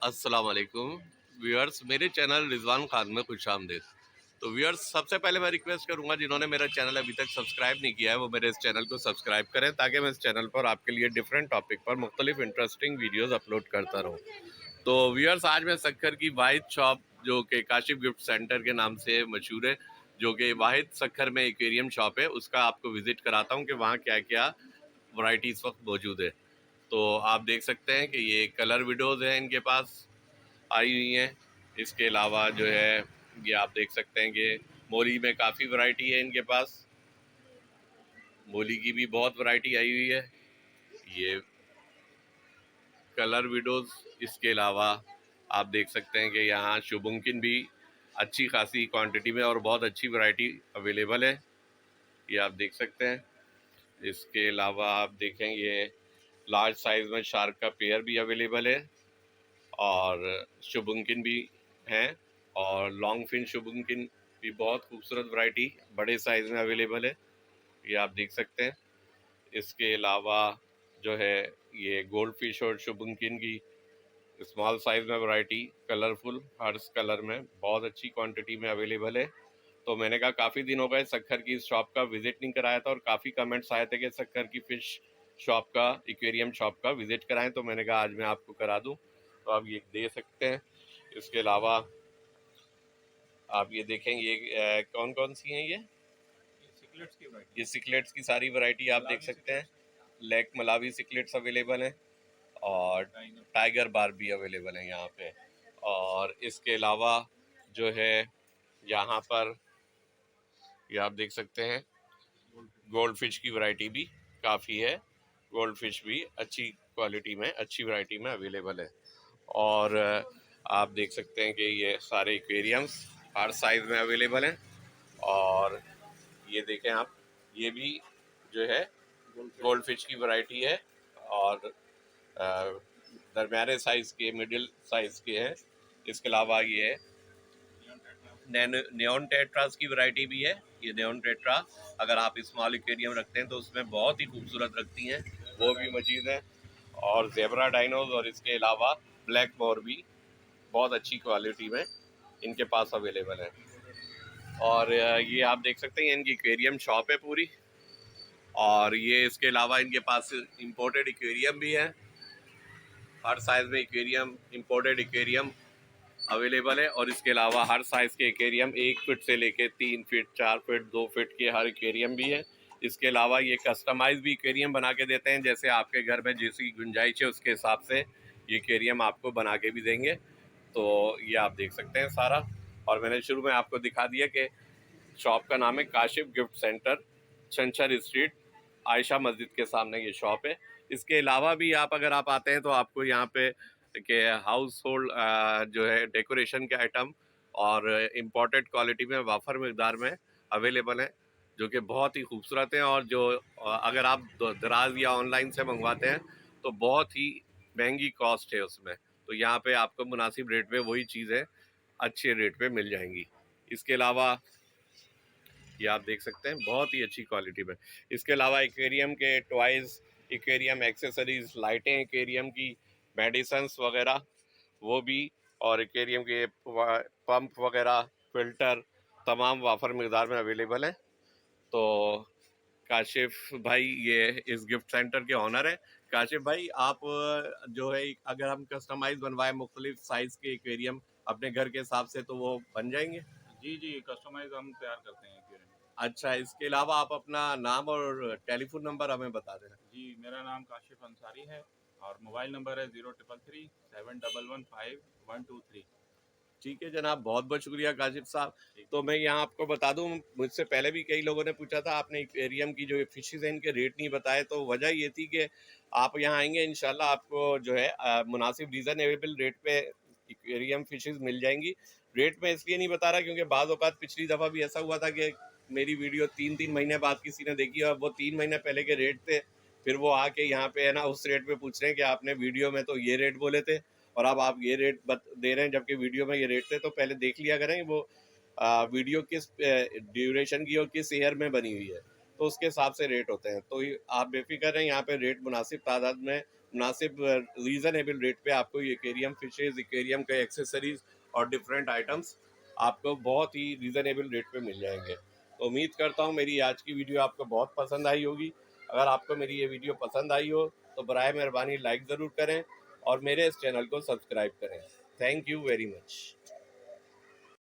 अस्सलाम वालेकुम व्यूअर्स, मेरे चैनल रिजवान खान में खुश आमदीद। तो व्यूअर्स, सबसे पहले मैं रिक्वेस्ट करूंगा जिन्होंने मेरा चैनल अभी तक सब्सक्राइब नहीं किया है वो मेरे इस चैनल को सब्सक्राइब करें, ताकि मैं इस चैनल पर आपके लिए डिफरेंट टॉपिक पर मुख्तलिफ इंटरेस्टिंग वीडियोस अपलोड करता रहूं। तो व्यूअर्स, आज मैं सक्खर की वाहिद शॉप, जो कि काशिफ गिफ्ट सेंटर के नाम से मशहूर है, जो कि वाहिद सक्खर में एक्वेरियम शॉप है, उसका आपको विजिट कराता हूँ कि वहाँ क्या क्या वैरायटी इस वक्त मौजूद है। तो आप देख सकते हैं कि ये कलर विडोज़ हैं इनके पास आई हुई हैं। इसके अलावा जो है ये आप देख सकते हैं कि मोली में काफ़ी वैरायटी है इनके पास। मोली की भी बहुत वैरायटी आई हुई है। ये कलर विडोज़। इसके अलावा आप देख सकते हैं कि यहाँ शुभुमकिन भी अच्छी खासी क्वांटिटी में और बहुत अच्छी वैरायटी अवेलेबल है, ये आप देख सकते हैं। इसके अलावा आप देखें, ये लार्ज साइज़ में शार्क का पेयर भी अवेलेबल है और शुभुमकिन भी हैं, और लॉन्ग फिन शुभुमकिन भी बहुत खूबसूरत वैरायटी बड़े साइज़ में अवेलेबल है, ये आप देख सकते हैं। इसके अलावा जो है ये गोल्ड फिश और शुभुमकिन की स्मॉल साइज़ में वैरायटी कलरफुल हर कलर में बहुत अच्छी क्वांटिटी में अवेलेबल है। तो मैंने कहा काफ़ी दिन हो गए सक्खर की इस शॉप का विज़िट नहीं कराया था, और काफ़ी कमेंट्स आए थे कि सक्खर की फ़िश शॉप का, एक्वेरियम शॉप का विज़िट कराएं, तो मैंने कहा आज मैं आपको करा दूं। तो आप ये दे सकते हैं। इसके अलावा आप ये देखें, ये कौन कौन सी हैं, ये सिकलेट्स की सारी वैरायटी आप देख सकते हैं। लेक मलावी सिकलेट्स अवेलेबल हैं और टाइगर बार भी अवेलेबल है यहाँ पे। और इसके अलावा जो है यहाँ पर ये आप देख सकते हैं गोल्ड फिश की वैरायटी भी काफ़ी है। गोल्ड फिश भी अच्छी क्वालिटी में, अच्छी वैरायटी में अवेलेबल है। और आप देख सकते हैं कि ये सारे एक्वेरियम्स हर साइज़ में अवेलेबल हैं। और ये देखें आप, ये भी जो है गोल्ड फिश की वैरायटी है, और दरमियाने साइज़ के, मिडिल साइज़ के हैं। इसके अलावा ये नेओन टेट्रास की वैरायटी भी है। ये नेओन टेट्रा अगर आप स्मॉल एक्वेरियम रखते हैं तो उसमें बहुत ही खूबसूरत रखती हैं, वो भी मौजूद है। और जेब्रा डाइनोज और इसके अलावा ब्लैक मोर भी बहुत अच्छी क्वालिटी में इनके पास अवेलेबल है। और ये आप देख सकते हैं इनकी एक्वेरियम शॉप है पूरी। और ये इसके अलावा इनके पास इंपोर्टेड एक्वेरियम भी है, हर साइज़ में एक्वेरियम, इंपोर्टेड एक्वेरियम अवेलेबल है। और इसके अलावा हर साइज़ के एक्वेरियम 1 फीट से लेके 3 फीट, 4 फीट, 2 फीट के हर एक्वेरियम भी है। इसके अलावा ये कस्टमाइज भी एक्वेरियम बना के देते हैं, जैसे आपके घर में जैसी गुंजाइश है उसके हिसाब से ये एक्वेरियम आपको बना के भी देंगे। तो ये आप देख सकते हैं सारा। और मैंने शुरू में आपको दिखा दिया कि शॉप का नाम है काशिफ गिफ्ट सेंटर, छंछर स्ट्रीट, आयशा मस्जिद के सामने ये शॉप है। इसके अलावा भी आप अगर आप आते हैं तो आपको यहाँ पे के हाउस होल्ड जो है डेकोरेशन के आइटम और इम्पोर्टेड क्वालिटी में वाफर मकदार में अवेलेबल हैं, जो कि बहुत ही खूबसूरत हैं। और जो अगर आप दराज या ऑनलाइन से मंगवाते हैं तो बहुत ही महंगी कॉस्ट है उसमें। तो यहाँ पे आपको मुनासिब रेट में वही चीज़ें अच्छे रेट पे मिल जाएंगी। इसके अलावा ये आप देख सकते हैं बहुत ही अच्छी क्वालिटी में। इसके अलावा एक्वेरियम के टॉयज़, एक्वेरियम एक्सेसरीज, लाइटें एक्वेरियम की, मेडिसन्स वगैरह वो भी, और एक्वेरियम के पंप वगैरह, फिल्टर तमाम वाफर मकदार में अवेलेबल हैं। तो काशिफ भाई ये इस गिफ्ट सेंटर के ऑनर है। काशिफ भाई, आप जो है अगर हम कस्टमाइज बनवाए मुख्तलिफ साइज़ के एक्वेरियम अपने घर के हिसाब से तो वो बन जाएंगे? जी जी, कस्टमाइज हम तैयार करते हैं एक्वेरियम। अच्छा, इसके अलावा आप अपना नाम और टेलीफोन नंबर हमें बता देना। जी, मेरा नाम काशिफ अंसारी है और मोबाइल नंबर है 0333 7115123। ठीक है जनाब, बहुत बहुत शुक्रिया काशिफ साहब। तो मैं यहाँ आपको बता दूँ, मुझसे पहले भी कई लोगों ने पूछा था, आपने एक्वेरियम की जो फिशेज़ हैं इनके रेट नहीं बताए। तो वजह ये थी कि आप यहाँ आएंगे इंशाल्लाह आपको जो है मुनासिब रीज़नेबल रेट पे एक्वेरियम फिशेज़ मिल जाएंगी। रेट में इसलिए नहीं बता रहा क्योंकि बाज़ औक़ात पिछली दफ़ा भी ऐसा हुआ था कि मेरी वीडियो 3-3 महीने बाद किसी ने देखी और वो 3 महीने पहले के रेट थे, फिर वो आके यहाँ पे है ना उस रेट पे पूछ रहे हैं कि आपने वीडियो में तो ये रेट बोले थे और अब आप ये रेट दे रहे हैं, जबकि वीडियो में ये रेट थे। तो पहले देख लिया करें वो वीडियो किस ड्यूरेशन की और किस ईयर में बनी हुई है, तो उसके हिसाब से रेट होते हैं। तो आप बेफिक्र रहें, यहाँ पे रेट मुनासिब तादाद में मुनासिब रीज़नेबल रेट पे आपको ये एक्वेरियम फिशेज़, एक्वेरियम के एक्सेसरीज़ और डिफरेंट आइटम्स आपको बहुत ही रीज़नेबल रेट पे मिल जाएंगे। तो उम्मीद करता हूँ मेरी आज की वीडियो आपको बहुत पसंद आई होगी। अगर आपको मेरी ये वीडियो पसंद आई हो तो बराए मेहरबानी लाइक ज़रूर करें और मेरे इस चैनल को सब्सक्राइब करें। Thank you very much.